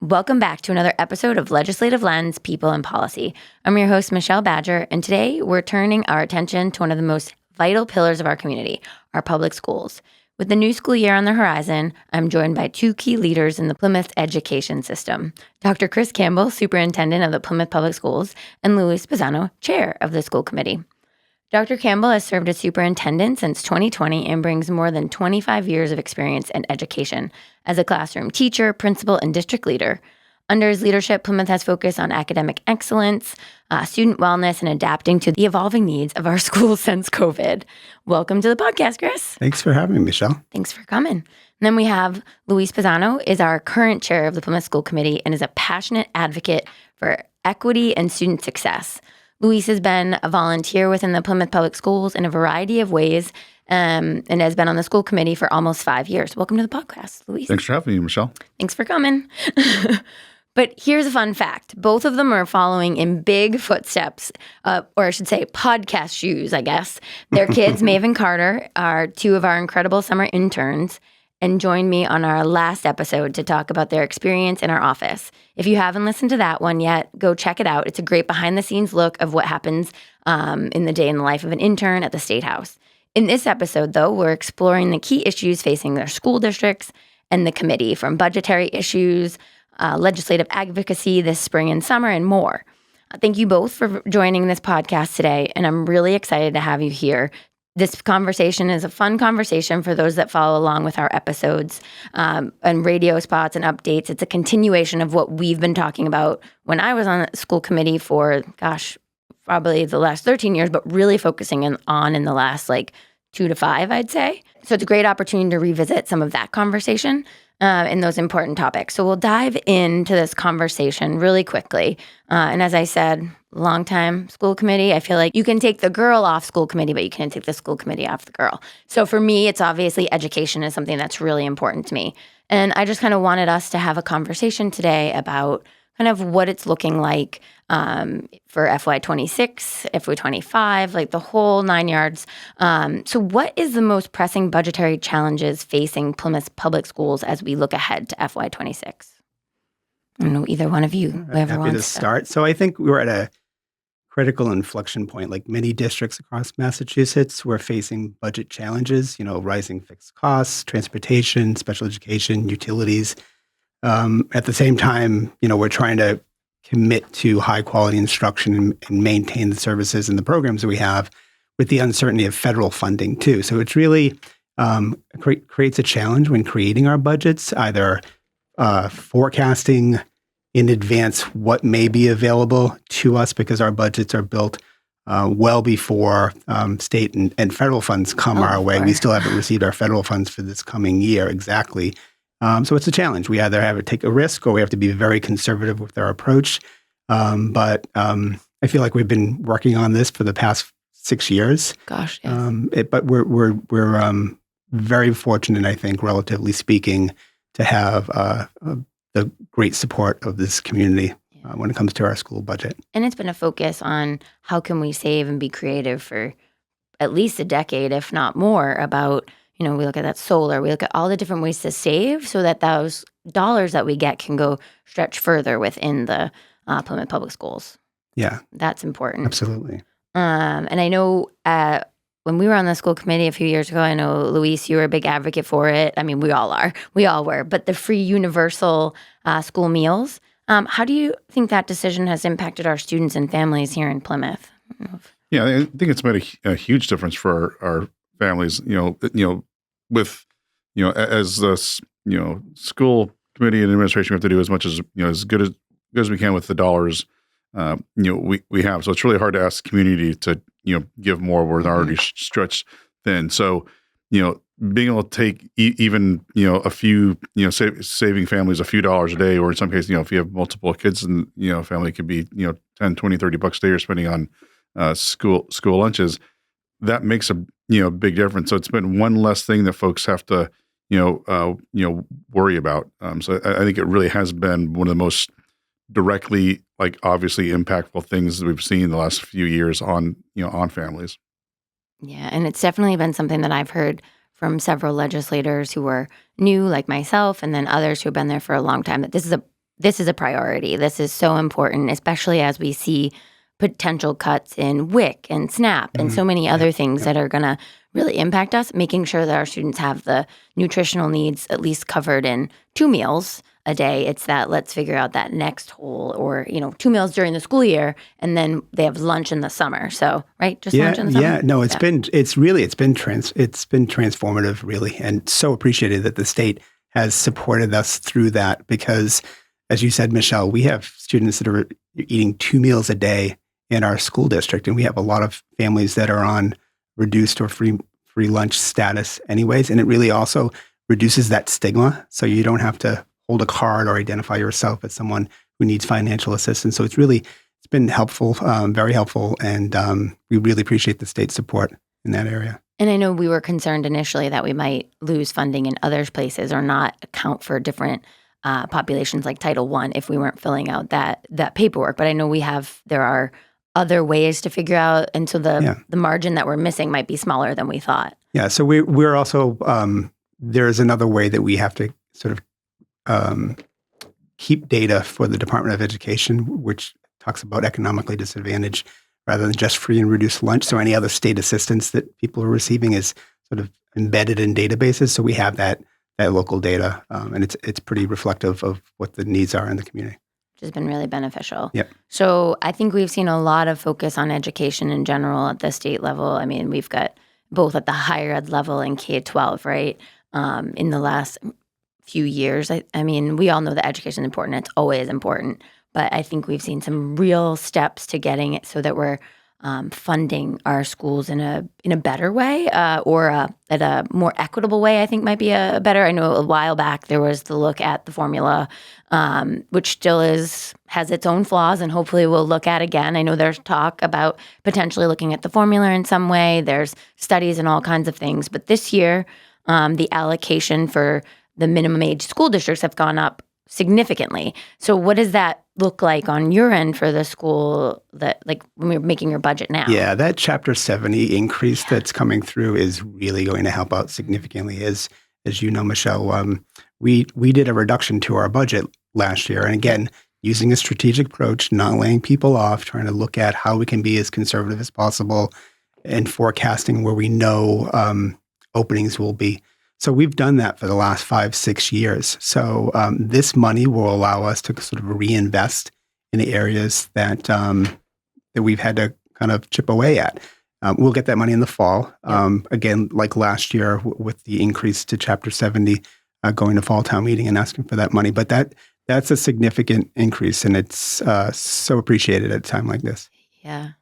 Welcome back to another episode of Legislative Lens, People and Policy. I'm your host, Michelle Badger, and today we're turning our attention to one of the most vital pillars of our community, our public schools. With the new school year on the horizon, I'm joined by two key leaders in the Plymouth education system, Dr. Chris Campbell, Superintendent of the Plymouth Public Schools, and Luis Pizano, Chair of the School Committee. Dr. Campbell has served as superintendent since 2020 and brings more than 25 years of experience in education as a classroom teacher, principal, and district leader. Under his leadership, Plymouth has focused on academic excellence, student wellness, and adapting to the evolving needs of our schools since COVID. Welcome to the podcast, Chris. Thanks for having me, Michelle. Thanks for coming. And then we have Luis Pizano, is our current chair of the Plymouth School Committee and is a passionate advocate for equity and student success. Luis has been a volunteer within the Plymouth Public Schools in a variety of ways and has been on the school committee for almost 5 years. Welcome to the podcast, Luis. Thanks for having me, Michelle. Thanks for coming. But here's a fun fact. Both of them are following in big footsteps, or I should say podcast shoes, I guess. Their kids, Maeve and Carter, are two of our incredible summer interns and joined me on our last episode to talk about their experience in our office. If you haven't listened to that one yet, go check it out. It's a great behind-the-scenes look of what happens in the day in the life of an intern at the State House. In this episode, though, we're exploring the key issues facing their school districts and the committee, from budgetary issues, legislative advocacy this spring and summer, and more. Thank you both for joining this podcast today, and I'm really excited to have you here. This conversation is a fun conversation for those that follow along with our episodes and radio spots and updates. It's a continuation of what we've been talking about when I was on the school committee for, probably the last 13 years, but really focusing in the last 2 to 5, I'd say. So it's a great opportunity to revisit some of that conversation and those important topics. So we'll dive into this conversation really quickly. And as I said, longtime school committee, I feel like you can take the girl off school committee, but you can't take the school committee off the girl. So for me, it's obviously education is something that's really important to me. And I just kind of wanted us to have a conversation today about kind of what it's looking like for FY26, FY25, the whole 9 yards. So what is the most pressing budgetary challenges facing Plymouth Public Schools as we look ahead to FY26? I don't know, either one of you, whoever Happy wants to start. So I think we're at a critical inflection point. Like many districts across Massachusetts, we're facing budget challenges, rising fixed costs, transportation, special education, utilities. At the same time, we're trying to commit to high quality instruction and maintain the services and the programs that we have with the uncertainty of federal funding too. So it's really creates a challenge when creating our budgets, either forecasting in advance what may be available to us, because our budgets are built well before state and federal funds come our way. We still haven't received our federal funds for this coming year exactly. So it's a challenge. We either have to take a risk or we have to be very conservative with our approach. But I feel like we've been working on this for the past 6 years. Gosh, yes. But we're very fortunate, I think, relatively speaking, to have the great support of this community when it comes to our school budget. And it's been a focus on how can we save and be creative for at least a decade, if not more, about we look at that solar, we look at all the different ways to save so that those dollars that we get can go stretch further within the Plymouth Public Schools. Yeah. That's important. Absolutely. And I know when we were on the school committee a few years ago, I know, Luis, you were a big advocate for it. I mean, we all are. We all were. But the free universal school meals, how do you think that decision has impacted our students and families here in Plymouth? Yeah, I think it's made a huge difference for our families, with, as the, school committee and administration, we have to do as much as, as good as we can with the dollars, we have. So it's really hard to ask the community to, give more. We're already stretched thin. So, being able to take even, a few, saving families a few dollars a day, or in some cases, if you have multiple kids and, family could be, 10, 20, $30 a day you're spending on school lunches, that makes a big difference. So it's been one less thing that folks have to worry about. So I think it really has been one of the most directly, obviously impactful things that we've seen in the last few years on families. Yeah, and it's definitely been something that I've heard from several legislators who were new, like myself, and then others who have been there for a long time, that this is a this is a priority. This is so important, especially as we see potential cuts in WIC and SNAP and so many other things that are going to really impact us, making sure that our students have the nutritional needs at least covered in 2 meals a day. It's that let's figure out that next hole, or 2 meals during the school year, and then they have lunch in the summer. So, right, just lunch in the summer. Yeah, no, it's been transformative, really, and so appreciated that the state has supported us through that, because, as you said, Michelle, we have students that are eating 2 meals a day in our school district, and we have a lot of families that are on reduced or free lunch status anyways, and it really also reduces that stigma, so you don't have to hold a card or identify yourself as someone who needs financial assistance. So it's been helpful, very helpful, and we really appreciate the state's support in that area. And I know we were concerned initially that we might lose funding in other places or not account for different populations like Title I if we weren't filling out that paperwork. But I know there are other ways to figure out, and so the margin that we're missing might be smaller than we thought. Yeah, so we're also, there's another way that we have to sort of keep data for the Department of Education, which talks about economically disadvantaged rather than just free and reduced lunch. So any other state assistance that people are receiving is sort of embedded in databases. So we have that local data, and it's pretty reflective of what the needs are in the community. Which has been really beneficial. Yep. So I think we've seen a lot of focus on education in general at the state level. I mean, we've got both at the higher ed level and K-12, right? In the last few years, I mean, we all know that education is important. It's always important. But I think we've seen some real steps to getting it so that we're funding our schools in a better way, or at a more equitable way, I think might be a better. I know a while back there was the look at the formula, which still has its own flaws, and hopefully we'll look at again. I know there's talk about potentially looking at the formula in some way. There's studies and all kinds of things. But this year, the allocation for the minimum age school districts have gone up significantly. So what does that look like on your end for the school, that like when we're making your budget now? Yeah, that Chapter 70 increase that's coming through is really going to help out significantly. As you know, Michelle, we did a reduction to our budget last year. And again, using a strategic approach, not laying people off, trying to look at how we can be as conservative as possible and forecasting where we know openings will be. So we've done that for the last 5-6 years. So this money will allow us to sort of reinvest in the areas that we've had to kind of chip away at. We'll get that money in the fall. Again, like last year with the increase to Chapter 70, going to fall town meeting and asking for that money. But that's a significant increase, and it's so appreciated at a time like this. Yeah.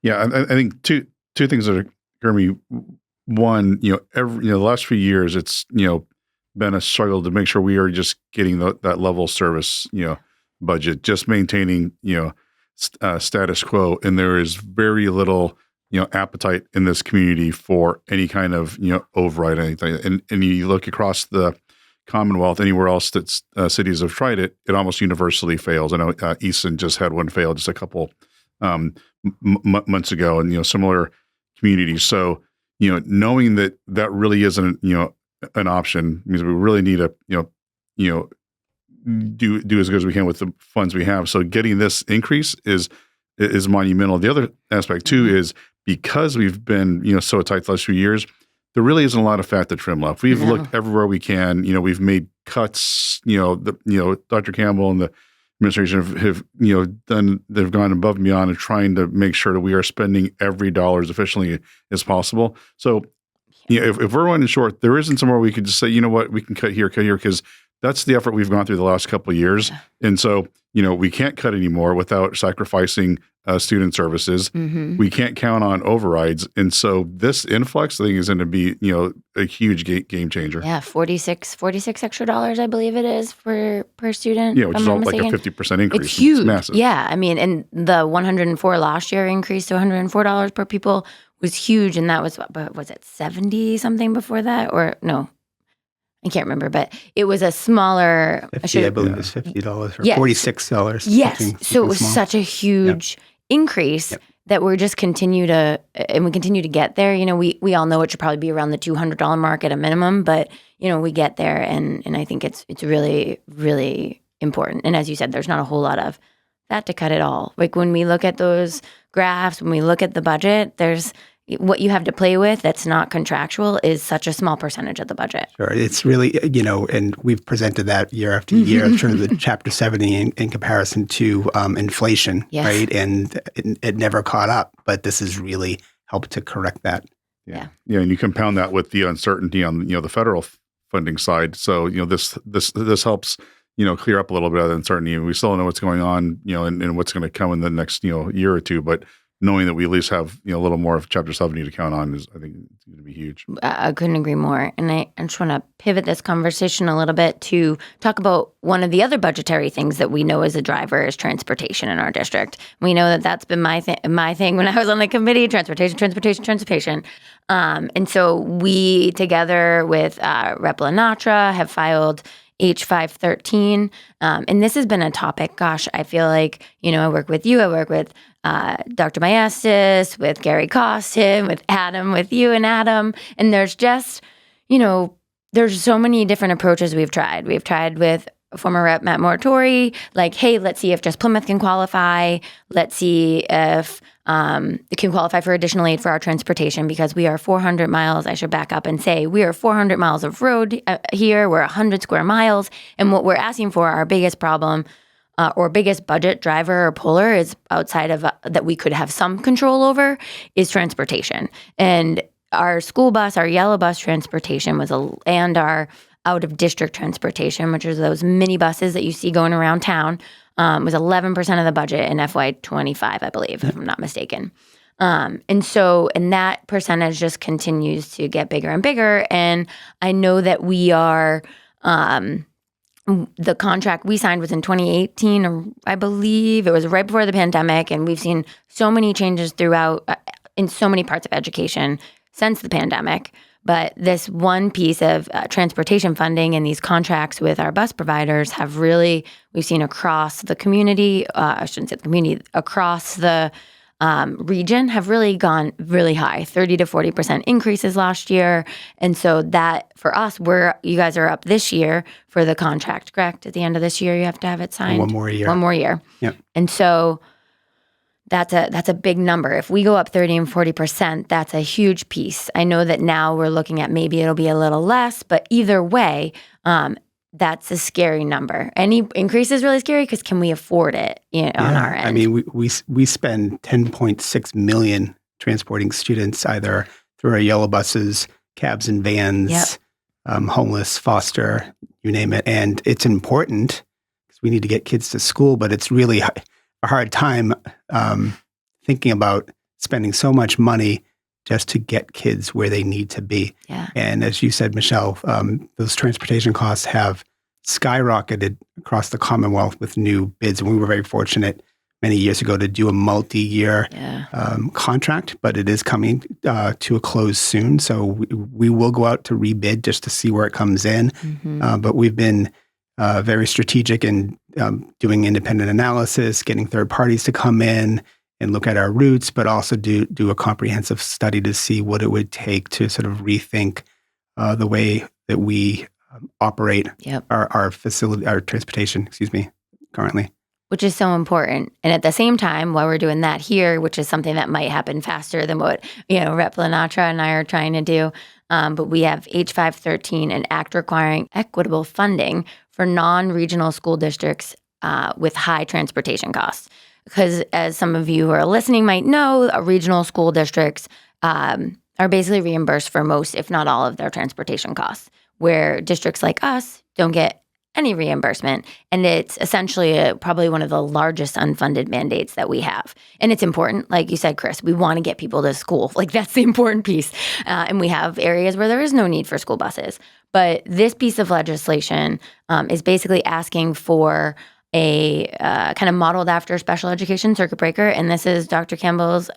Yeah, I think two things that occur to me. One, the last few years, it's, been a struggle to make sure we are just getting that level of service, budget, just maintaining, status quo. And there is very little, appetite in this community for any kind of, override, anything. And you look across the Commonwealth, anywhere else that cities have tried it, it almost universally fails. I know Easton just had one fail just a couple months ago, and, similar communities. So, knowing that really isn't, an option means we really need to, do as good as we can with the funds we have. So getting this increase is monumental. The other aspect too is because we've been, so tight the last few years, there really isn't a lot of fat to trim left. We've looked everywhere we can. We've made cuts. Dr. Campbell and the administration have they've gone above and beyond in trying to make sure that we are spending every dollar as efficiently as possible. So, if we're running short, there isn't somewhere we could just say, we can cut here, because that's the effort we've gone through the last couple of years. And so, we can't cut anymore without sacrificing student services. Mm-hmm. We can't count on overrides. And so this influx thing is going to be, a huge game changer. Yeah, 46 extra dollars, I believe it is per student. Yeah, which is all like a 50% increase. It's huge. It's massive. Yeah, I mean, and the 104 last year increase to $104 per pupil was huge. And that was, was it 70 something before that? Or no, I can't remember, but it was a smaller. 50, I believe it was $50 or $46. Yes. So it was small. Such a huge increase that we're just continue to get there. We all know it should probably be around the $200 mark at a minimum, but we get there, and I think it's really, really important. And as you said, there's not a whole lot of that to cut it all. Like when we look at those graphs, when we look at the budget, there's what you have to play with that's not contractual is such a small percentage of the budget. Sure. It's really, and we've presented that year after year, in terms of the Chapter 70 in comparison to inflation, Yes. right? And it never caught up, but this has really helped to correct that. Yeah, and you compound that with the uncertainty on the federal funding side. So this helps clear up a little bit of the uncertainty. We still don't know what's going on, and what's going to come in the next year or two. But knowing that we at least have a little more of Chapter 70 to count on is, I think, it's going to be huge. I couldn't agree more. And I just want to pivot this conversation a little bit to talk about one of the other budgetary things that we know as a driver is transportation in our district. We know that that's been my thing when I was on the committee, transportation. And so we, together with Rep. Lenatra, have filed H513. And this has been a topic, gosh, I feel like, I work with you, I work with Dr. Maestas, with Gary Costin, with Adam, with you and Adam. And there's just, there's so many different approaches we've tried. We've tried with former Rep. Matt Moratori, like, hey, let's see if just Plymouth can qualify. Let's see if it can qualify for additional aid for our transportation, because we are 400 miles. I should back up and say we are 400 miles of road here. We're 100 square miles. And what we're asking for, our biggest problem or biggest budget driver or puller is outside of that we could have some control over is transportation. And our school bus, our yellow bus transportation and our out of district transportation, which is those mini buses that you see going around town, was 11% of the budget in FY25, I believe, if I'm not mistaken. And that percentage just continues to get bigger and bigger. And I know that we are, the contract we signed was in 2018, or I believe it was right before the pandemic. And we've seen so many changes throughout in so many parts of education since the pandemic. But this one piece of transportation funding and these contracts with our bus providers have really, we've seen across the community, I shouldn't say the community, across the region have really gone really high, 30 to 40% increases last year. And so that for us, you guys are up this year for the contract, correct? At the end of this year, you have to have it signed. One more year. One more year. Yep. And so that's a big number. If we go up 30 and 40%, that's a huge piece. I know that now we're looking at maybe it'll be a little less, but either way, that's a scary number. Any increase is really scary because can we afford it on our end? I mean, we spend $10.6 million transporting students either through our yellow buses, cabs and vans, homeless, foster, you name it. And it's important because we need to get kids to school, but it's really a hard time thinking about spending so much money just to get kids where they need to be. Yeah. And as you said, Michelle, those transportation costs have skyrocketed across the Commonwealth with new bids. And we were very fortunate many years ago to do a multi-year contract, but it is coming to a close soon. So we will go out to rebid just to see where it comes in. Mm-hmm. But we've been very strategic in doing independent analysis, getting third parties to come in and look at our routes, but also do a comprehensive study to see what it would take to sort of rethink the way that we operate our facility, our transportation, currently. Which is so important. And at the same time, while we're doing that here, which is something that might happen faster than what Rep. Lenatra and I are trying to do, but we have H513, an act requiring equitable funding for non-regional school districts with high transportation costs. Because as some of you who are listening might know, regional school districts are basically reimbursed for most, if not all, of their transportation costs, where districts like us don't get any reimbursement. And it's essentially probably one of the largest unfunded mandates that we have. And it's important. Like you said, Chris, we want to get people to school. Like that's the important piece. And we have areas where there is no need for school buses. But this piece of legislation is basically asking for a kind of modeled after special education circuit breaker. And this is Dr. Campbell's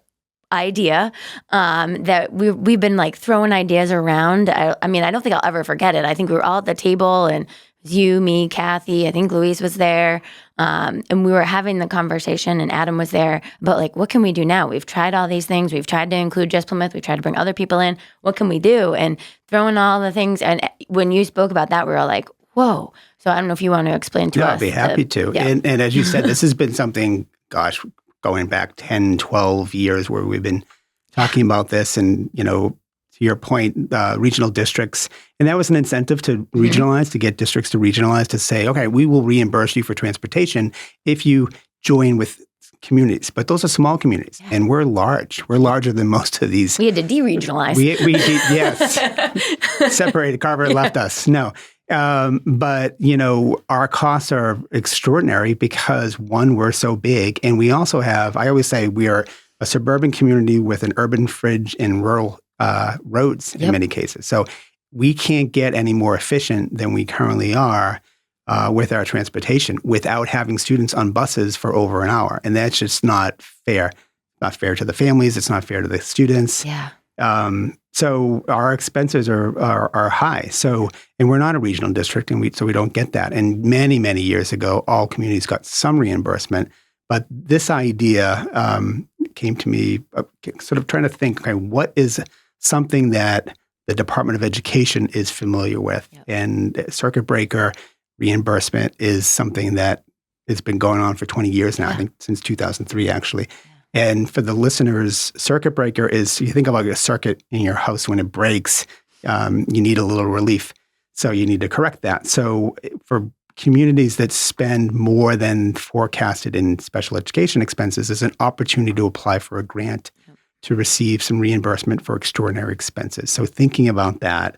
idea that we've been like throwing ideas around. I mean, I don't think I'll ever forget it. I think we were all at the table and it was you, me, Kathy, I think Luis was there. And we were having the conversation and Adam was there about like, what can we do now? We've tried all these things. We've tried to include Just Plymouth. We've tried to bring other people in. What can we do? And throwing all the things. And when you spoke about that, we were all like, Whoa. So I don't know if you want to explain to us. I'd be happy to. Yeah. And as you said, this has been something, gosh, going back 10, 12 years where we've been talking about this. And, to your point, regional districts. And that was an incentive to regionalize, to get districts to regionalize, to say, okay, we will reimburse you for transportation if you join with communities. But those are small communities. And we're large. We're larger than most of these. We had to de-regionalize. Yes. Separated. Carver left us. No. But, our costs are extraordinary because, one, we're so big. And we also have, I always say, we are a suburban community with an urban fringe and rural roads in many cases. So we can't get any more efficient than we currently are with our transportation without having students on buses for over an hour. And that's just not fair. Not fair to the families. It's not fair to the students. Yeah. So our expenses are high. And we're not a regional district, and so we don't get that. And many, many years ago, all communities got some reimbursement. But this idea came to me, sort of trying to think, okay, what is something that the Department of Education is familiar with? Yep. And circuit breaker reimbursement is something that has been going on for 20 years now, I think since 2003, actually. Yeah. And for the listeners, circuit breaker is, you think about a circuit in your house when it breaks, you need a little relief. So you need to correct that. So for communities that spend more than forecasted in special education expenses, there's an opportunity to apply for a grant to receive some reimbursement for extraordinary expenses. So thinking about that,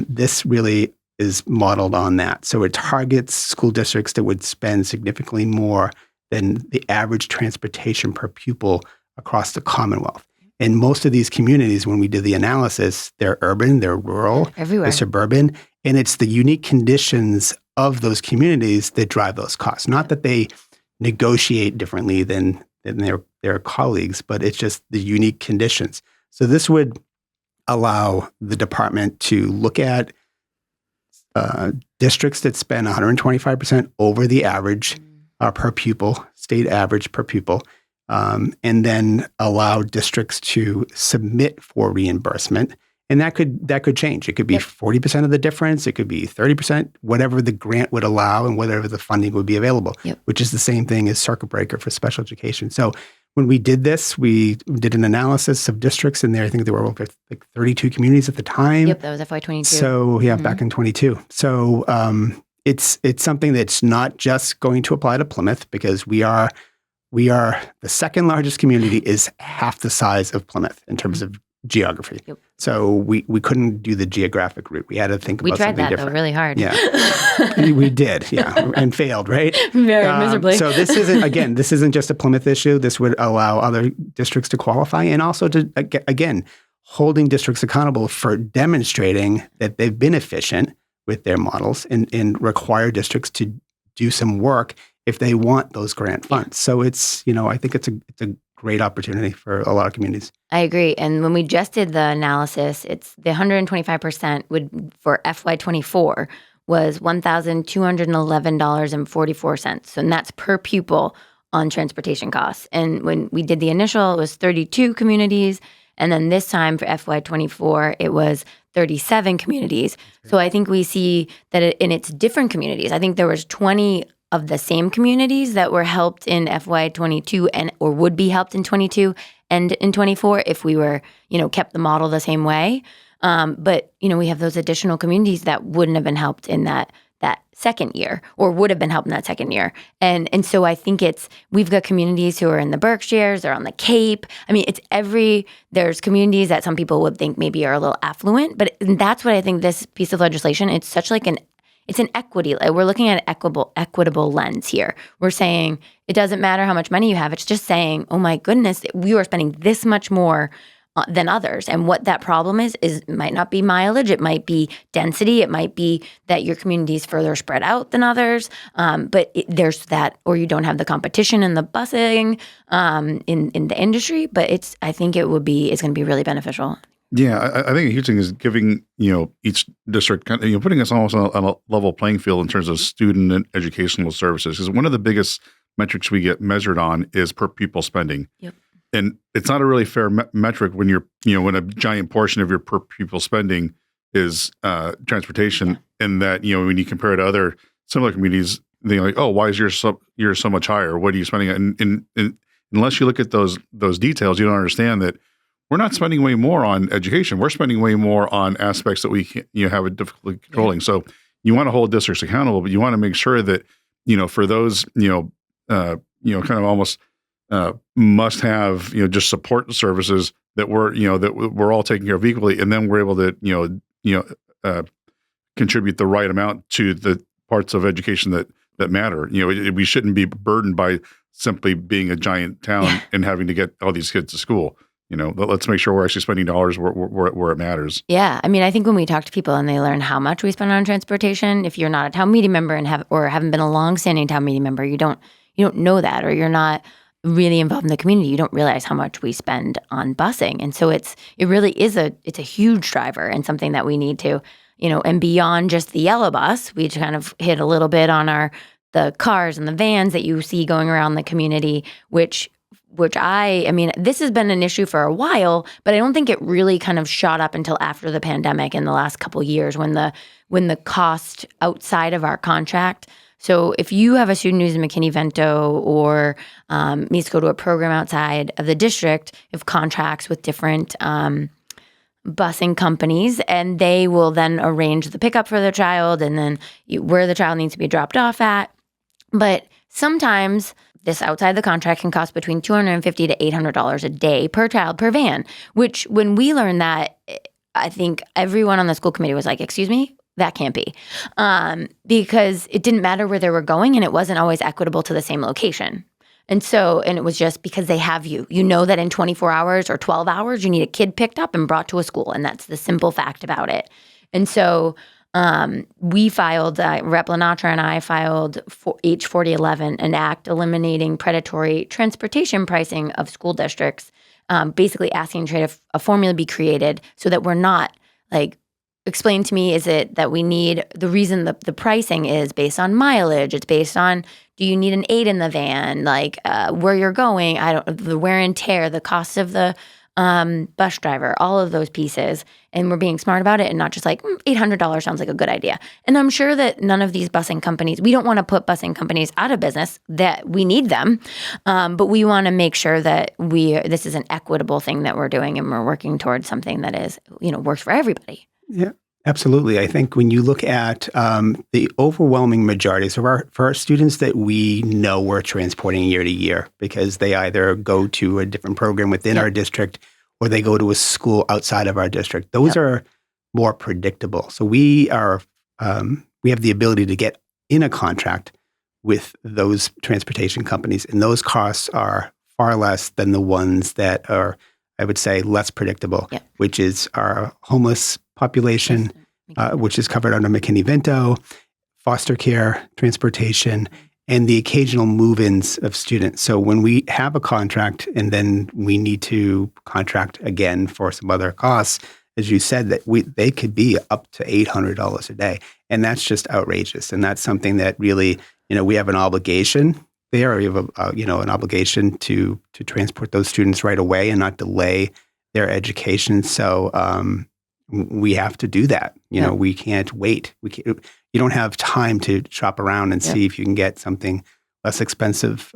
this really is modeled on that. So it targets school districts that would spend significantly more than the average transportation per pupil across the Commonwealth. And most of these communities, when we did the analysis, they're urban, they're rural, everywhere, they're suburban, and it's the unique conditions of those communities that drive those costs. Not that they negotiate differently than their colleagues, but it's just the unique conditions. So this would allow the department to look at districts that spend 125% over the average per pupil, state average per pupil, and then allow districts to submit for reimbursement. And that could change. It could be 40% of the difference. It could be 30%, whatever the grant would allow and whatever the funding would be available, which is the same thing as circuit breaker for special education. So when we did this, we did an analysis of districts in there. I think there were like 32 communities at the time. Yep, that was FY22. So back in 22. So it's something that's not just going to apply to Plymouth, because we are the second largest community, is half the size of Plymouth in terms of geography. Yep. So we couldn't do the geographic route. We had to think about something different. We tried that though really hard. Yeah, we did. Yeah, and failed, right? Very miserably. So this isn't just a Plymouth issue. This would allow other districts to qualify, and also to, again, holding districts accountable for demonstrating that they've been efficient with their models, and require districts to do some work if they want those grant funds. So it's, I think it's a great opportunity for a lot of communities. I agree. And when we just did the analysis, it's the 125% would, for FY24, was $1,211.44. So, and that's per pupil on transportation costs. And when we did the initial, it was 32 communities. And then this time for FY24, it was 37 communities. So I think we see that in its different communities. I think there was 20 of the same communities that were helped in FY22 or would be helped in 22 and in 24 if we were, kept the model the same way. But, we have those additional communities that wouldn't have been helped in that second year, or would have been helped in that second year. And so I think we've got communities who are in the Berkshires, they're on the Cape. I mean, there's communities that some people would think maybe are a little affluent, but that's what I think this piece of legislation, it's such like it's an equity. We're looking at an equitable lens here. We're saying it doesn't matter how much money you have. It's just saying, oh my goodness, we are spending this much more than others. And what that problem is might not be mileage. It might be density. It might be that your community is further spread out than others. But there's that, or you don't have the competition in the busing in the industry. But I think it's going to be really beneficial. Yeah, I think a huge thing is giving, each district, putting us almost on a level playing field in terms of student and educational services. Because one of the biggest metrics we get measured on is per pupil spending. Yep. And it's not a really fair metric when when a giant portion of your per pupil spending is transportation. and that, when you compare it to other similar communities, they're like, oh, why is yours so much higher? What are you spending? And unless you look at those details, you don't understand that we're not spending way more on education. We're spending way more on aspects that we can't, have a difficulty controlling. Yeah. So you want to hold districts accountable, but you want to make sure that, for those, kind of almost must have, just support services that we're all taking care of equally. And then we're able to, contribute the right amount to the parts of education that matter. We shouldn't be burdened by simply being a giant town and having to get all these kids to school. Let's make sure we're actually spending dollars where it matters. Yeah. I mean, I think when we talk to people and they learn how much we spend on transportation, if you're not a town meeting member and haven't been a long-standing town meeting member, you don't know that, or you're not really involved in the community, you don't realize how much we spend on busing. And so it really is it's a huge driver and something that we need to, and beyond just the yellow bus, we kind of hit a little bit on the cars and the vans that you see going around the community, which I mean, this has been an issue for a while, but I don't think it really kind of shot up until after the pandemic in the last couple of years when the cost outside of our contract. So if you have a student who's in McKinney-Vento or needs to go to a program outside of the district, you have contracts with different busing companies, and they will then arrange the pickup for the child and then where the child needs to be dropped off at. But sometimes this outside the contract can cost between $250 to $800 a day per child per van, which when we learned that, I think everyone on the school committee was like, excuse me? That can't be. Because it didn't matter where they were going and it wasn't always equitable to the same location. And it was just because they have you. You know that in 24 hours or 12 hours, you need a kid picked up and brought to a school. And that's the simple fact about it. And so we filed, Rep. Lenatra and I filed H4011, an act eliminating predatory transportation pricing of school districts, basically asking a formula be created so that we're not explain to me, is it that we need, the reason the pricing is based on mileage, it's based on, do you need an aid in the van, where you're going, the wear and tear, the cost of the bus driver, all of those pieces. And we're being smart about it and not just $800 sounds like a good idea. And I'm sure that none of these busing companies, we don't want to put busing companies out of business, that we need them. But we want to make sure that this is an equitable thing that we're doing and we're working towards something that is, works for everybody. Yeah, absolutely. I think when you look at the overwhelming majority, so for our students that we know we're transporting year to year, because they either go to a different program within our district or they go to a school outside of our district, those are more predictable. So we have the ability to get in a contract with those transportation companies, and those costs are far less than the ones that are, I would say, less predictable, which is our homeless population, which is covered under McKinney-Vento, foster care, transportation, and the occasional move-ins of students. So when we have a contract and then we need to contract again for some other costs, as you said, that they could be up to $800 a day. And that's just outrageous. And that's something that really, we have an obligation there. We have an obligation to transport those students right away and not delay their education. So we have to do that. We can't wait. You don't have time to shop around and see if you can get something less expensive.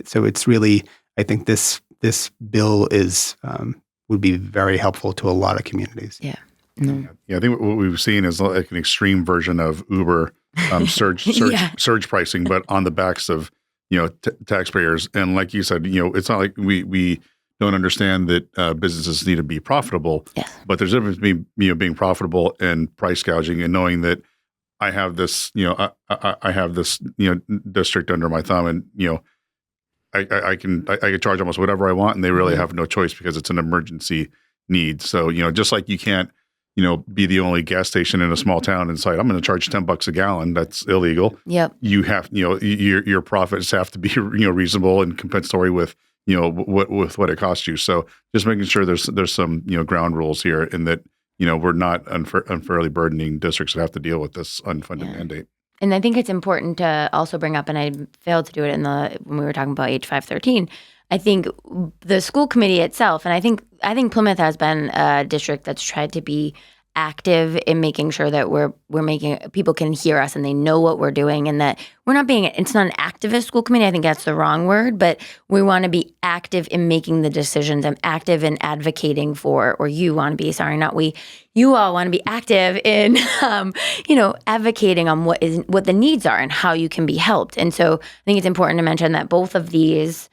So it's really, I think this bill would be very helpful to a lot of communities. Yeah. Mm-hmm. Yeah, I think what we've seen is like an extreme version of Uber surge pricing, but on the backs of taxpayers. And like you said, it's not like we don't understand that businesses need to be profitable. Yes. But there's a difference between being profitable and price gouging, and knowing that I have this I have this district under my thumb, and I can charge almost whatever I want, and they really have no choice because it's an emergency need. So just like you can't be the only gas station in a small town and say, I'm going to charge $10 a gallon. That's illegal. Yep. You have, your profits have to be, reasonable and compensatory with, with what it costs you. So just making sure there's some, ground rules here, and that, we're not unfairly burdening districts that have to deal with this unfunded mandate. And I think it's important to also bring up, and I failed to do it when we were talking about H513, I think the school committee itself, and I think Plymouth has been a district that's tried to be active in making sure that we're making people can hear us and they know what we're doing, and that we're not being. It's not an activist school committee. I think that's the wrong word, but we want to be active in making the decisions. I'm active in advocating for, or you want to be. Sorry, not we. You all want to be active in, advocating on what the needs are and how you can be helped. And so I think it's important to mention that both of these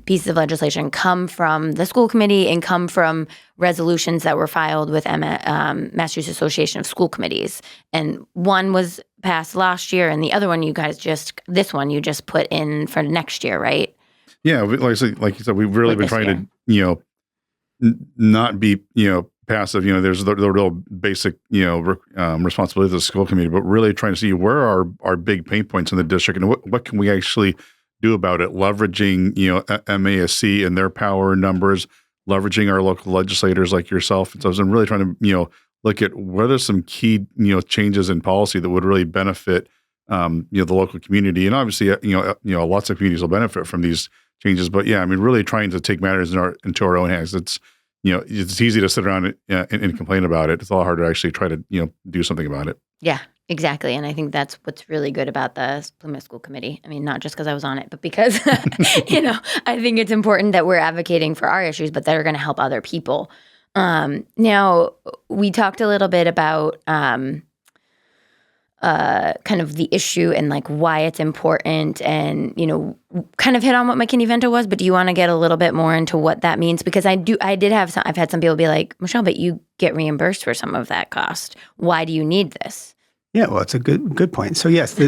pieces of legislation come from the school committee and come from resolutions that were filed with Massachusetts Association of School Committees. And one was passed last year, and the other one you just put in for next year, right? Yeah, like you said, we've really been trying to, not be, passive. There's the real basic, responsibility of the school committee, but really trying to see where are our big pain points in the district and what can we actually do about it, leveraging, MASC and their power and numbers, leveraging our local legislators like yourself. And so I'm really trying to, look at what are some key, changes in policy that would really benefit, the local community. And obviously, lots of communities will benefit from these changes. But yeah, really trying to take matters into our own hands. It's, it's easy to sit around and complain about it. It's a lot harder to actually try to, do something about it. Yeah. Exactly. And I think that's what's really good about the Plymouth School Committee. Not just because I was on it, but because, I think it's important that we're advocating for our issues, but that are going to help other people. Now, we talked a little bit about kind of the issue and like why it's important and, kind of hit on what McKinney-Vento was, but do you want to get a little bit more into what that means? Because I've had some people be like, Michelle, but you get reimbursed for some of that cost. Why do you need this? Yeah, well, it's a good point. So yes,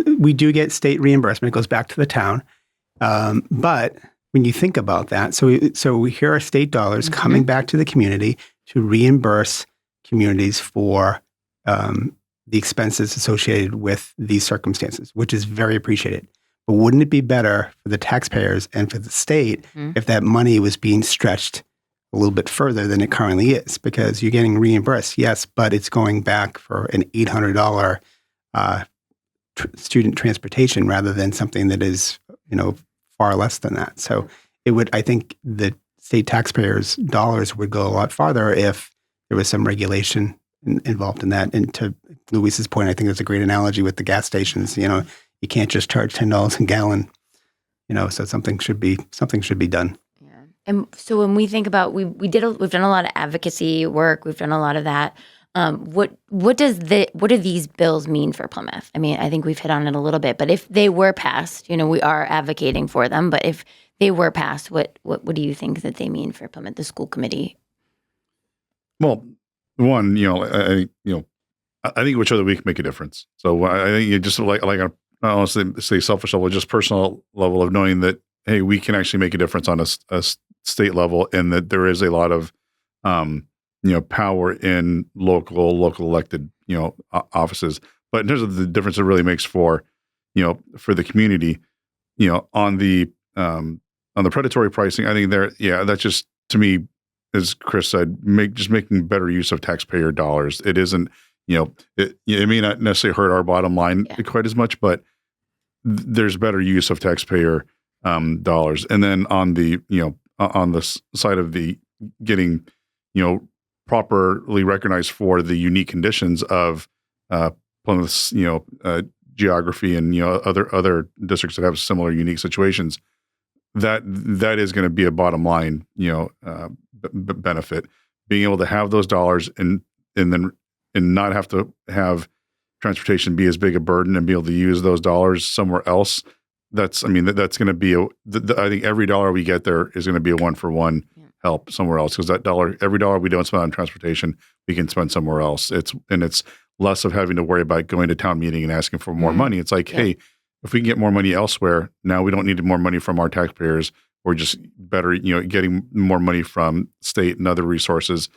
we do get state reimbursement. It goes back to the town. But when you think about that, so here are state dollars coming back to the community to reimburse communities for the expenses associated with these circumstances, which is very appreciated. But wouldn't it be better for the taxpayers and for the state if that money was being stretched a little bit further than it currently is? Because you're getting reimbursed, yes, but it's going back for an $800 student transportation rather than something that is, far less than that. So I think the state taxpayers' dollars would go a lot farther if there was some regulation involved in that. And to Luis's point, I think that's a great analogy with the gas stations. You can't just charge $10 a gallon. So something should be done. Yeah. And so when we think about we've done a lot of advocacy work. We've done a lot of that. What do these bills mean for Plymouth? I think we've hit on it a little bit, but if they were passed, we are advocating for them. But if they were passed, what do you think that they mean for Plymouth, the school committee? Well, one, I think it would show that we can make a difference. So I think you just like I don't want to say selfish level, just personal level of knowing that, hey, we can actually make a difference on a state level, and that there is a lot of power in local elected offices. But in terms of the difference it really makes for the community, on the predatory pricing, I think that's just, to me, as Chris said, making better use of taxpayer dollars. It isn't, it may not necessarily hurt our bottom line quite as much, but there's better use of taxpayer dollars. And then on the on the side of the getting properly recognized for the unique conditions of Plymouth's geography and other districts that have similar unique situations, that is going to be a bottom line benefit. Being able to have those dollars and not have to have transportation be as big a burden and be able to use those dollars somewhere else. That's going to be I think every dollar we get there is going to be a 1-for-1 help somewhere else, because every dollar we don't spend on transportation, we can spend somewhere else. It's less of having to worry about going to town meeting and asking for more money. It's like, hey, if we can get more money elsewhere, now we don't need more money from our taxpayers. We're just better, getting more money from state and other resources,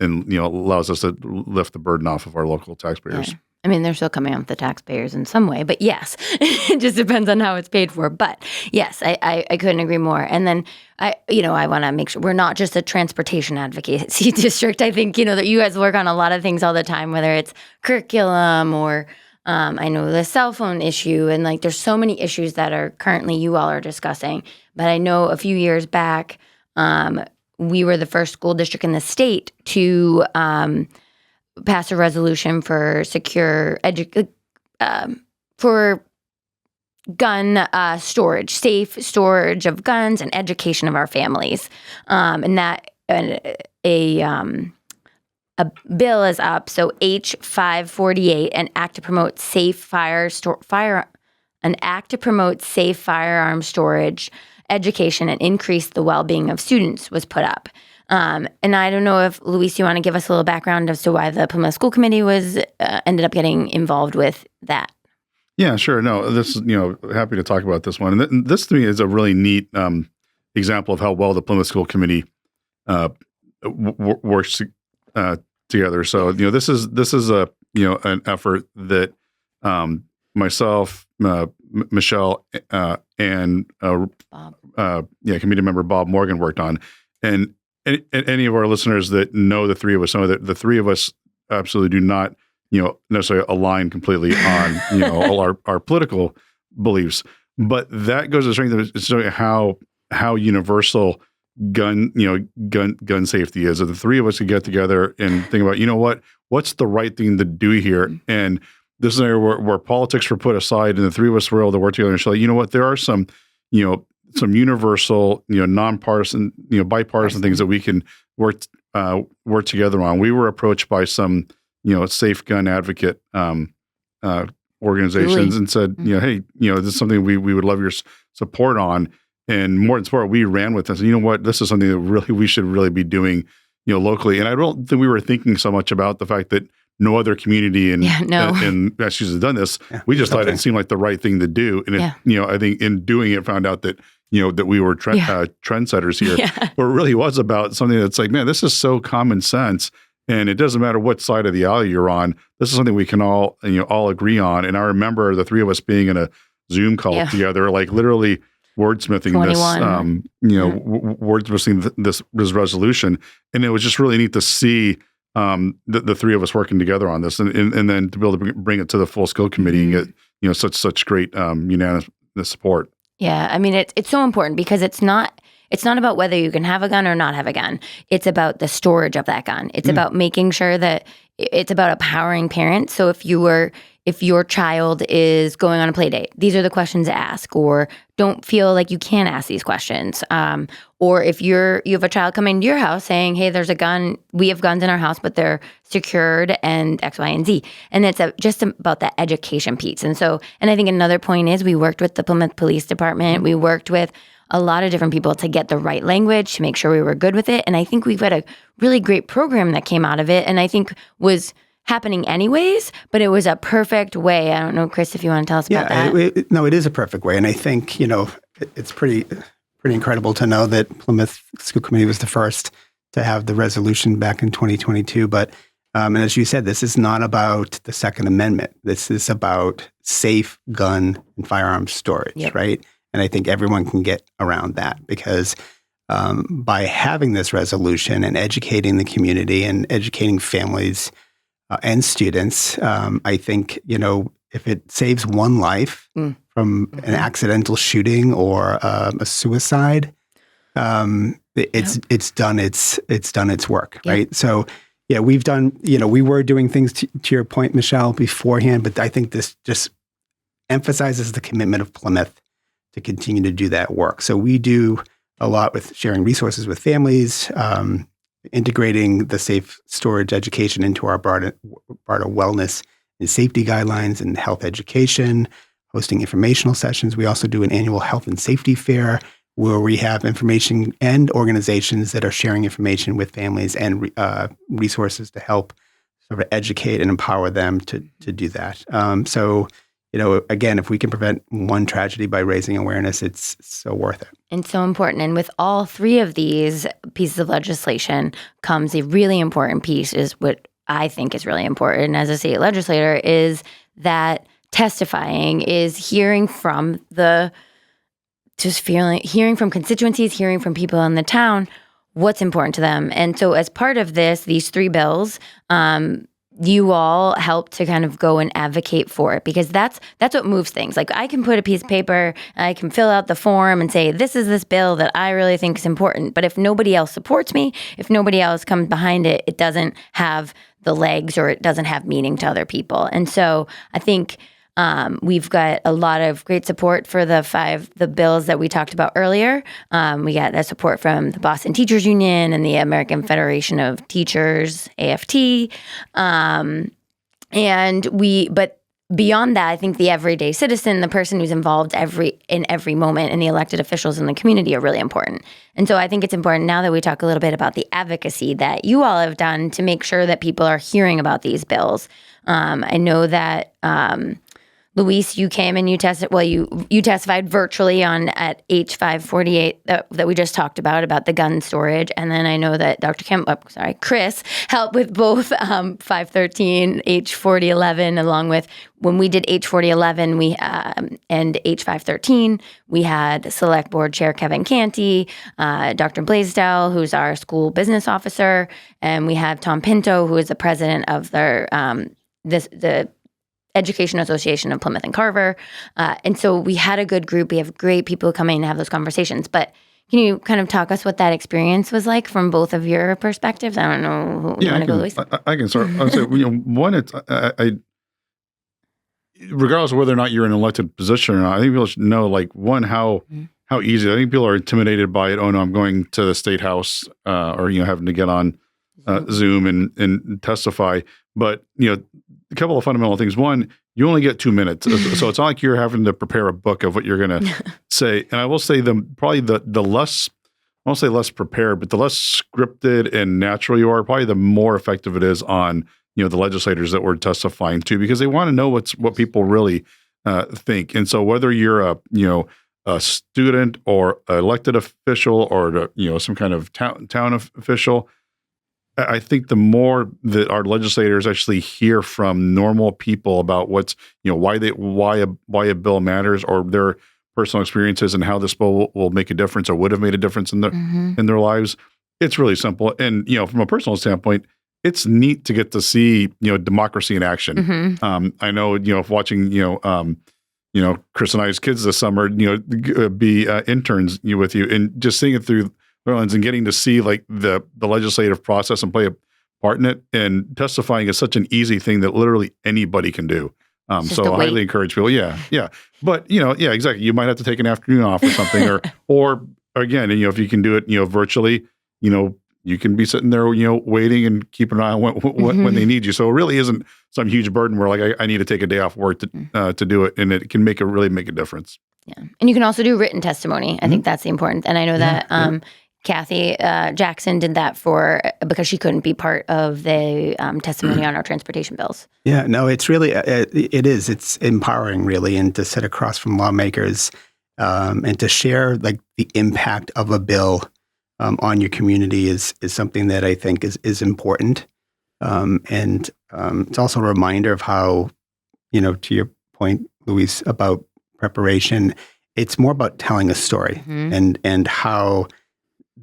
and allows us to lift the burden off of our local taxpayers. Yeah. They're still coming off the taxpayers in some way, but yes, it just depends on how it's paid for. But yes, I couldn't agree more. And then I want to make sure we're not just a transportation advocacy district. I think, that you guys work on a lot of things all the time, whether it's curriculum or I know the cell phone issue, and like there's so many issues that are currently you all are discussing. But I know a few years back, we were the first school district in the state to pass a resolution for for gun storage, safe storage of guns, and education of our families. A bill is up, so H548, an act to promote safe firearm storage, education, and increase the well-being of students was put up. And I don't know if, Luis, you want to give us a little background as to why the Plymouth School Committee was ended up getting involved with that. Yeah, sure. No, this is, happy to talk about this one. And this to me is a really neat example of how well the Plymouth School Committee works together. So, this is a, an effort that myself, Michelle, and committee member Bob Morgan worked on. And any of our listeners that know the three of us know that the three of us absolutely do not necessarily align completely on, all our political beliefs, but that goes to showing how universal gun safety is. If the three of us could get together and think about, what's the right thing to do here? And this is an area where politics were put aside and the three of us were able to work together and show, there are some universal, nonpartisan, bipartisan things that we can work together on. We were approached by some safe gun advocate organizations and said, hey, this is something we would love your support on. And more than support, we ran with this. And this is something that really we should really be doing, locally. And I don't think we were thinking so much about the fact that no other community in Massachusetts has done this. Yeah. We just thought it seemed like the right thing to do. And I think in doing it, found out that that we were trendsetters here. Yeah. But it really was about something that's like, man, this is so common sense. And it doesn't matter what side of the alley you're on. This is something we can all agree on. And I remember the three of us being in a Zoom call together, like literally wordsmithing 21. Wordsmithing this resolution. And it was just really neat to see the three of us working together on this, and then to be able to bring it to the full school committee and get such great unanimous support. Yeah, I mean it's so important because it's not about whether you can have a gun or not have a gun. It's about the storage of that gun. It's about making sure that it's about empowering parents. So if your child is going on a play date, these are the questions to ask, or don't feel like you can ask these questions. Or if you have a child coming to your house saying, hey, there's a gun, we have guns in our house, but they're secured and X, Y, and Z. And it's just about that education piece. And I think another point is we worked with the Plymouth Police Department. We worked with a lot of different people to get the right language, to make sure we were good with it. And I think we've got a really great program that came out of it. And I think was happening anyways, but it was a perfect way. I don't know, Chris, if you want to tell us about that. No, it is a perfect way. And I think, it's pretty incredible to know that Plymouth School Committee was the first to have the resolution back in 2022. But, and as you said, this is not about the Second Amendment. This is about safe gun and firearms storage, right? And I think everyone can get around that because by having this resolution and educating the community and educating families and students, I think, if it saves one life from an accidental shooting or a suicide, it's done its work, right? So, we've done, we were doing things to your point, Michelle, beforehand, but I think this just emphasizes the commitment of Plymouth to continue to do that work. So we do a lot with sharing resources with families, integrating the safe storage education into our BARDA wellness and safety guidelines and health education, hosting informational sessions. We also do an annual health and safety fair where we have information and organizations that are sharing information with families and resources to help sort of educate and empower them to do that. So, again, if we can prevent one tragedy by raising awareness, it's so worth it. And so important. And with all three of these pieces of legislation comes a really important piece, is what I think is really important as a state legislator, is that testifying is hearing from hearing from constituencies, hearing from people in the town, what's important to them. And so as part of this, these three bills, you all help to kind of go and advocate for it, because that's what moves things. Like, I can put a piece of paper, I can fill out the form and say, this bill that I really think is important. But if nobody else supports me, if nobody else comes behind it, it doesn't have the legs, or it doesn't have meaning to other people. And so I think we've got a lot of great support for the bills that we talked about earlier. We got that support from the Boston Teachers Union and the American Federation of Teachers, AFT. But beyond that, I think the everyday citizen, the person who's involved in every moment, and the elected officials in the community are really important. And so I think it's important now that we talk a little bit about the advocacy that you all have done to make sure that people are hearing about these bills. I know that Luis, you came and you testified virtually at H548 that we just talked about the gun storage. And then I know that Chris helped with both 513, H4011, along with when we did H4011 and H513, we had Select Board Chair Kevin Canty, Dr. Blaisdell, who's our school business officer, and we have Tom Pinto, who is the president of the Education Association of Plymouth and Carver. And so we had a good group. We have great people coming to have those conversations. But can you kind of talk us what that experience was like from both of your perspectives? I don't know who you want to go, Luis. I can start. I'll say, one, it's regardless of whether or not you're in an elected position or not, I think people should know, like, one, how easy. I think people are intimidated by it. Oh no, I'm going to the State House, or having to get on Zoom and testify. But a couple of fundamental things. One, you only get 2 minutes, so it's not like you're having to prepare a book of what you're going to say. And I will say probably the less, I won't say less prepared, but the less scripted and natural you are, probably the more effective it is on the legislators that we're testifying to, because they want to know what people really think. And so whether you're a student or an elected official or some kind of town official, I think the more that our legislators actually hear from normal people about what's, why a bill matters, or their personal experiences and how this bill will make a difference or would have made a difference in their lives, it's really simple. And, from a personal standpoint, it's neat to get to see, democracy in action. I know, watching, Chris and I's kids this summer, be interns with you, and just seeing it through and getting to see like the legislative process and play a part in it, and testifying is such an easy thing that literally anybody can do. So I highly encourage people. Yeah. But exactly. You might have to take an afternoon off or something, or again, if you can do it, virtually, you can be sitting there, waiting and keeping an eye on when they need you. So it really isn't some huge burden where like I need to take a day off work to do it, and it can really make a difference. Yeah, and you can also do written testimony. I think that's the important. And I know that Kathy Jackson did that because she couldn't be part of the testimony on our transportation bills. Yeah, no, it's really, it's empowering really, and to sit across from lawmakers and to share like the impact of a bill on your community is something that I think is important. And it's also a reminder of how, to your point, Luis, about preparation, it's more about telling a story and how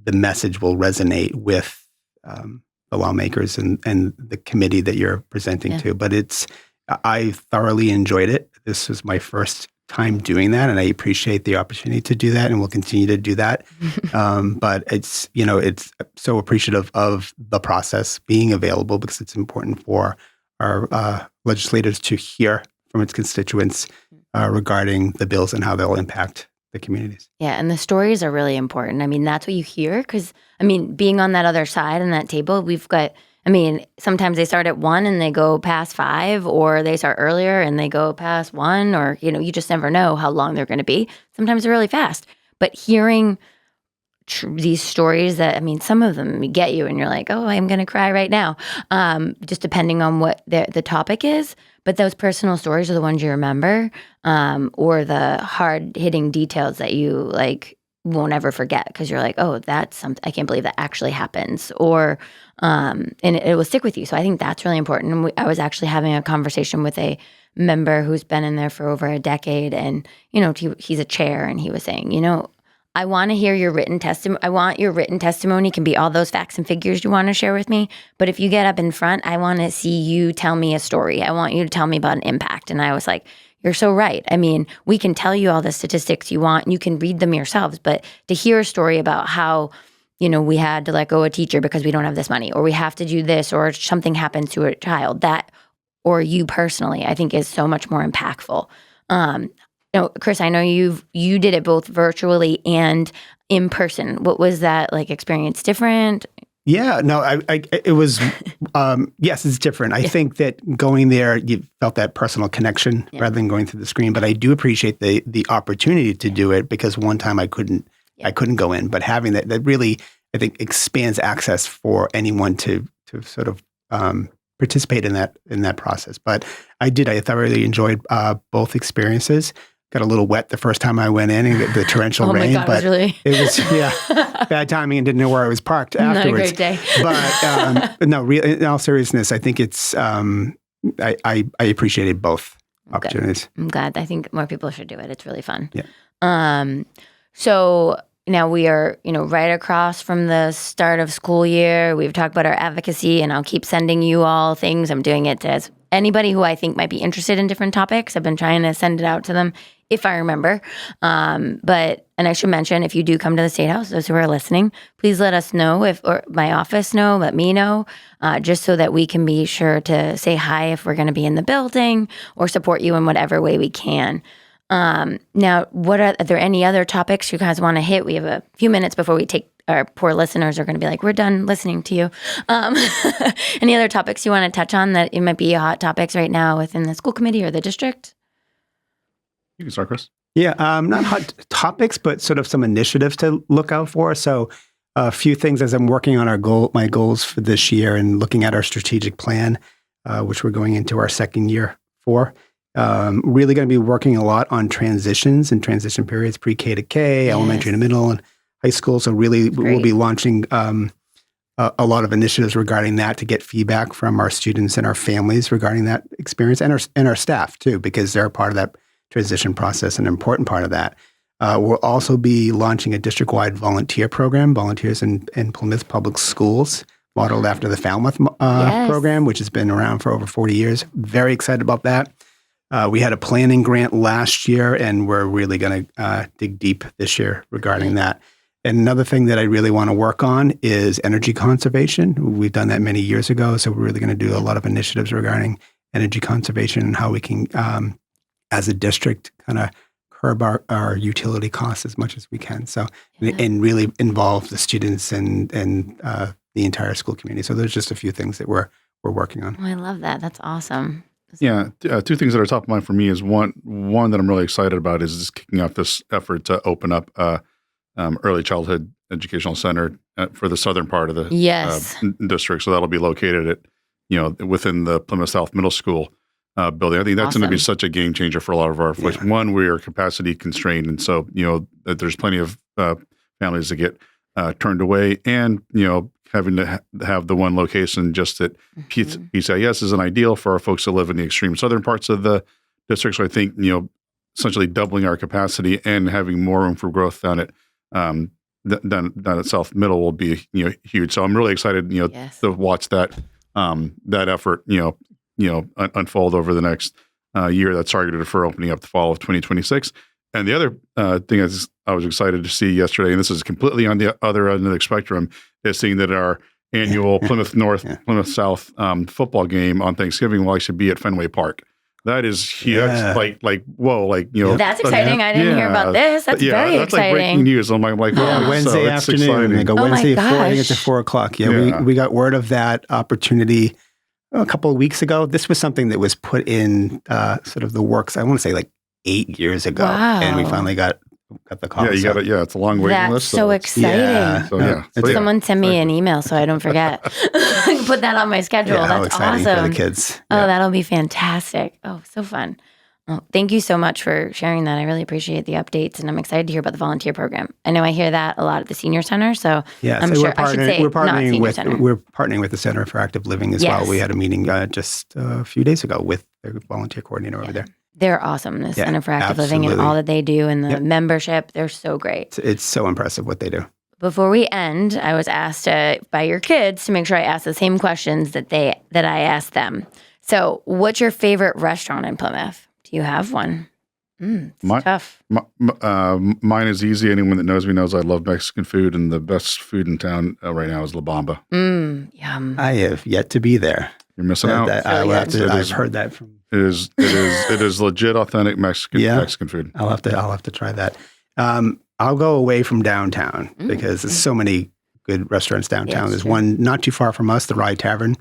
the message will resonate with the lawmakers and the committee that you're presenting to. But I thoroughly enjoyed it. This was my first time doing that, and I appreciate the opportunity to do that, and we'll continue to do that. But it's so appreciative of the process being available, because it's important for our legislators to hear from its constituents regarding the bills and how they'll impact the communities. Yeah, and the stories are really important. I mean, that's what you hear, because, being on that other side and that table, we've got, sometimes they start at 1 and they go past 5, or they start earlier and they go past 1, or, you just never know how long they're going to be. Sometimes they're really fast. But hearing these stories that, some of them get you and you're like, oh, I'm going to cry right now, just depending on what the topic is. But those personal stories are the ones you remember, or the hard-hitting details that you won't ever forget, because you're like, oh, that's something, I can't believe that actually happens, or and it will stick with you. So I think that's really important. And I was actually having a conversation with a member who's been in there for over a decade, and he's a chair, and he was saying, I want to hear your written testimony. I want your written testimony can be all those facts and figures you want to share with me. But if you get up in front, I want to see you tell me a story. I want you to tell me about an impact. And I was like, you're so right. I mean, we can tell you all the statistics you want and you can read them yourselves. But to hear a story about how, we had to let go a teacher because we don't have this money, or we have to do this, or something happens to a child, that, or you personally, I think is so much more impactful. Chris, I know you did it both virtually and in person. What was that experience different? Yeah, no, it was, yes, it's different. I think that going there, you felt that personal connection rather than going through the screen. But I do appreciate the opportunity to do it, because one time I couldn't go in. But having that really, I think, expands access for anyone to sort of participate in that process. But I thoroughly enjoyed both experiences. Got a little wet the first time I went in and get the torrential rain, God, but it was bad timing and didn't know where I was parked afterwards. Not a great day. But no, in all seriousness, I think it's I appreciated both opportunities. I'm glad. I think more people should do it. It's really fun. Yeah. So now we are, right across from the start of school year. We've talked about our advocacy, and I'll keep sending you all things. I'm doing it to anybody who I think might be interested in different topics. I've been trying to send it out to them if I remember. And I should mention, if you do come to the State House, those who are listening, please let us know, or my office know, let me know, just so that we can be sure to say hi if we're going to be in the building or support you in whatever way we can. Now, are there any other topics you guys want to hit? We have a few minutes before we take our poor listeners are going to be like, we're done listening to you. Any other topics you want to touch on that it might be hot topics right now within the school committee or the district? You can start, Chris. Yeah, not hot topics, but sort of some initiatives to look out for. So a few things as I'm working on my goals for this year and looking at our strategic plan, which we're going into our second year for. Really going to be working a lot on transitions and transition periods, pre-K to K, elementary to middle, and high school. So really, we'll be launching a lot of initiatives regarding that to get feedback from our students and our families regarding that experience, and our staff too, because they're a part of that transition process, an important part of that. We'll also be launching a district-wide volunteer program, volunteers in Plymouth Public Schools, modeled after the Falmouth program, which has been around for over 40 years. Very excited about that. We had a planning grant last year, and we're really going to dig deep this year regarding that. And another thing that I really want to work on is energy conservation. We've done that many years ago, so we're really going to do a lot of initiatives regarding energy conservation and how we can, as a district, kind of curb our utility costs as much as we can. So, and really involve the students and the entire school community. So there's just a few things that we're working on. Oh, I love that. That's awesome. Yeah, two things that are top of mind for me is one that I'm really excited about is just kicking off this effort to open up early childhood educational center for the southern part of the district. So that'll be located at within the Plymouth South Middle School building. I think that's going to be such a game changer for a lot of our folks. One, we are capacity constrained, and so there's plenty of families that get turned away, and having to have the one location just at PCIS isn't ideal for our folks that live in the extreme southern parts of the district. So I think, essentially doubling our capacity and having more room for growth down at South Middle will be, huge. So I'm really excited, to watch that effort, unfold over the next year that's targeted for opening up the fall of 2026. And the other thing I was excited to see yesterday, and this is completely on the other end of the spectrum, is seeing that our annual Plymouth North, Plymouth South football game on Thanksgiving will actually be at Fenway Park. That is huge. That's whoa, That's exciting. I didn't hear about this. That's very that's exciting. Like breaking news. I'm like, wow. Wednesday afternoon. I go Wednesday at 4. I think it's at 4:00. Yeah, we got word of that opportunity a couple of weeks ago. This was something that was put in sort of the works, I want to say 8 years ago. Wow. And we finally got the call. Yeah, you got it. Yeah, it's a long waiting list. That's so exciting. Someone send me an email so I don't forget. I can put that on my schedule. That's exciting awesome for the kids. Oh, that'll be fantastic. Oh, so fun. Oh, thank you so much for sharing that. I really appreciate the updates, and I'm excited to hear about the volunteer program. I know I hear that a lot at the senior center, so I'm sure I should say we're partnering with the Center for Active Living as well. We had a meeting just a few days ago with the volunteer coordinator over there. They're awesome. The Yeah, Center for Active Living and absolutely. all that they do and the Yep. membership, they're so great. It's so impressive what they do. Before we end, I was asked by your kids to make sure I ask the same questions that I asked them. So, what's your favorite restaurant in Plymouth? Do you have one? It's tough. Mine is easy. Anyone that knows me knows I love Mexican food, and the best food in town right now is La Bamba. Yum. I have yet to be there. You're missing out. I've heard that from. It is legit, authentic Mexican food. I'll have to try that. I'll go away from downtown because there's so many good restaurants downtown. Yes, There's true. one not too far from us, the Rye Tavern,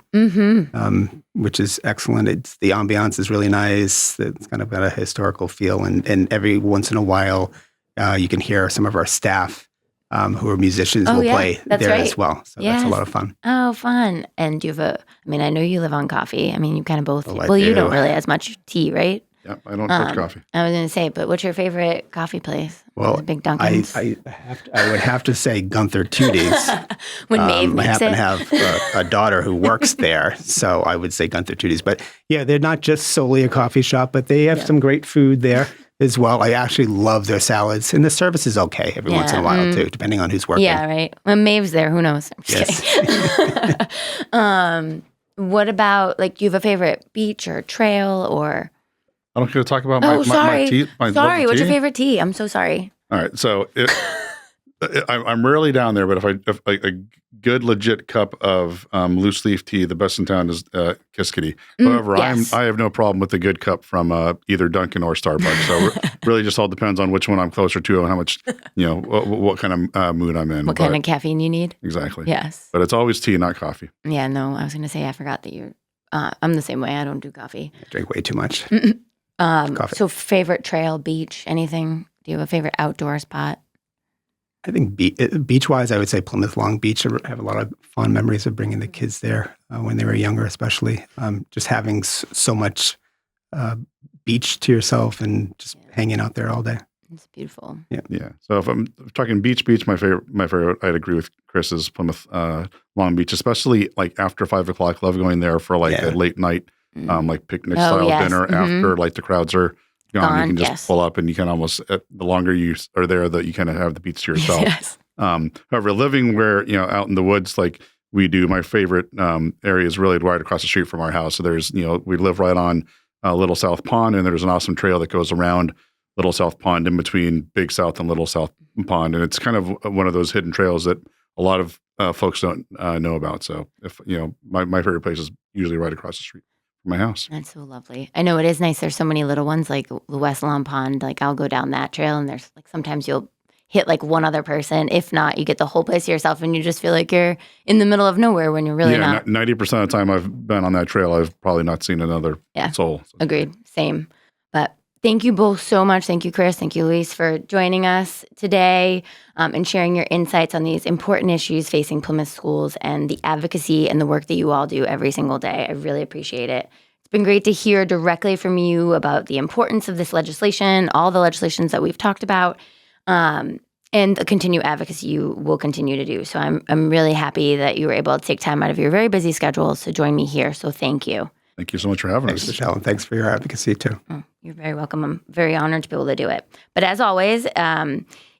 which is excellent. The ambiance is really nice. It's kind of got a historical feel, and every once in a while, you can hear some of our staff who are musicians will play there right. as well. So that's a lot of fun. Oh, fun. And do you have I know you live on coffee. I mean, you kind of both. Oh, You don't really as much tea, right? Yeah, I don't touch coffee. I was going to say, but what's your favorite coffee place? Well, Big Dunkin's? I would have to say Gunther Tooties. When Maeve I makes happen it. to have a daughter who works there, so I would say Gunther Tooties. But yeah, they're not just solely a coffee shop, but they have some great food there as well. I actually love their salads, and the service is okay every once in a while too, depending on who's working. Yeah, right. When Maeve's there, who knows? I'm just kidding. What about, do you have a favorite beach or trail or? I don't care to talk about sorry. my tea. Sorry, what's your favorite tea? I'm so sorry. All right, so I'm rarely down there, but if a good legit cup of loose leaf tea, the best in town is Kiskadee. However, yes. I have no problem with a good cup from either Dunkin' or Starbucks. So really, just all depends on which one I'm closer to and how much what kind of mood I'm in. What kind of caffeine you need? Exactly. Yes. But it's always tea, not coffee. Yeah, no, I was going to say I forgot that you're. I'm the same way. I don't do coffee. I drink way too much. Coffee. So favorite trail, beach, anything? Do you have a favorite outdoor spot? I think beach-wise, I would say Plymouth Long Beach. I have a lot of fond memories of bringing the kids there when they were younger, especially. Just having so much beach to yourself and just hanging out there all day. It's beautiful. Yeah. So if I'm talking beach, my favorite, I'd agree with Chris, is Plymouth Long Beach, especially after 5 o'clock. Love going there for a late night, picnic style dinner after the crowds are gone. You can just pull up and you can almost, the longer you are there, that you kind of have the beach to yourself. Yes. However, living where, out in the woods, we do, my favorite area is really right across the street from our house. So there's, we live right on Little South Pond, and there's an awesome trail that goes around Little South Pond in between Big South and Little South Pond. And it's kind of one of those hidden trails that a lot of folks don't know about. So if, my favorite place is usually right across the street from my house. That's so lovely. I know it is nice. There's so many little ones like the West Lawn Pond. I'll go down that trail and there's sometimes you'll hit one other person. If not, you get the whole place to yourself and you just feel like you're in the middle of nowhere when you're really not. 90% of the time I've been on that trail, I've probably not seen another soul. So. Agreed. Same. But thank you both so much. Thank you, Chris. Thank you, Luis, for joining us today and sharing your insights on these important issues facing Plymouth schools and the advocacy and the work that you all do every single day. I really appreciate it. It's been great to hear directly from you about the importance of this legislation, all the legislations that we've talked about, and the continued advocacy you will continue to do. So I'm really happy that you were able to take time out of your very busy schedules to join me here. So thank you. Thank you so much for having us. Thanks, Michelle, and thanks for your advocacy too. You're very welcome. I'm very honored to be able to do it. But as always,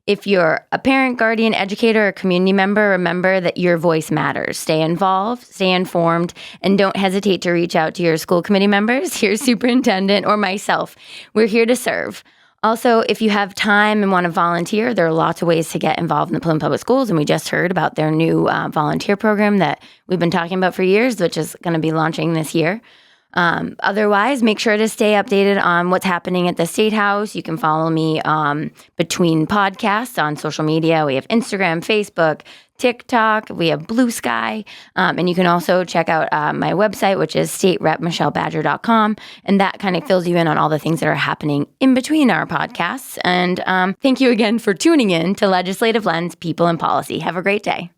if you're a parent, guardian, educator, or community member, remember that your voice matters. Stay involved, stay informed, and don't hesitate to reach out to your school committee members, your superintendent, or myself. We're here to serve. Also, if you have time and want to volunteer, there are lots of ways to get involved in the Plymouth Public Schools, and we just heard about their new volunteer program that we've been talking about for years, which is going to be launching this year. Otherwise, make sure to stay updated on what's happening at the State House. You can follow me between podcasts on social media. We have Instagram, Facebook, TikTok. We have Blue Sky. And you can also check out my website, which is staterepmichellebadger.com. And that kind of fills you in on all the things that are happening in between our podcasts. And thank you again for tuning in to Legislative Lens, People and Policy. Have a great day.